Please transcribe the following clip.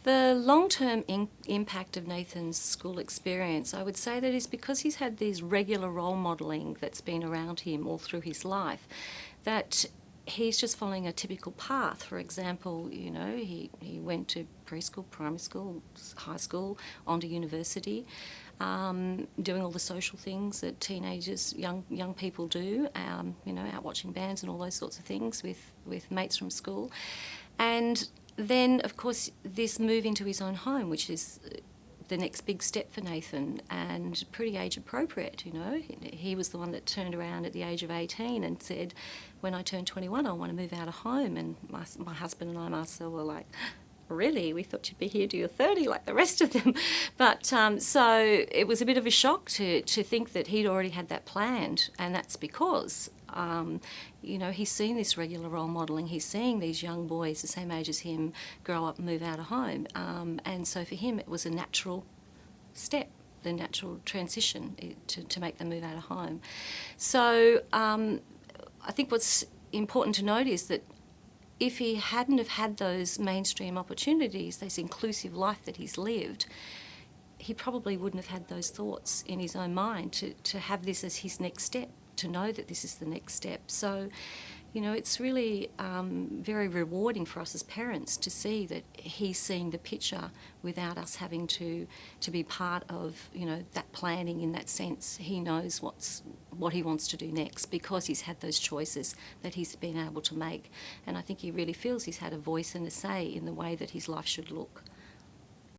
The long-term impact of Nathan's school experience, I would say that is because he's had these regular role modelling that's been around him all through his life, that he's just following a typical path. For example, he went to preschool, primary school, high school, on to university, doing all the social things that teenagers, young people do, out watching bands and all those sorts of things with mates from school. And then, of course, this move into his own home, which is the next big step for Nathan, and pretty age appropriate. He was the one that turned around at the age of 18 and said, when I turn 21, I want to move out of home. And my husband and I, Marcel, were like, really? We thought you'd be here till you're 30 like the rest of them. But so it was a bit of a shock to think that he'd already had that planned, and that's because he's seen this regular role modelling. He's seeing these young boys the same age as him grow up and move out of home. And so for him, it was a natural step, the natural transition to make them move out of home. So I think what's important to note is that if he hadn't have had those mainstream opportunities, this inclusive life that he's lived, he probably wouldn't have had those thoughts in his own mind to have this as his next step, to know that this is the next step. So, it's really very rewarding for us as parents to see that he's seeing the picture without us having to be part of, that planning in that sense. He knows what he wants to do next because he's had those choices that he's been able to make. And I think he really feels he's had a voice and a say in the way that his life should look.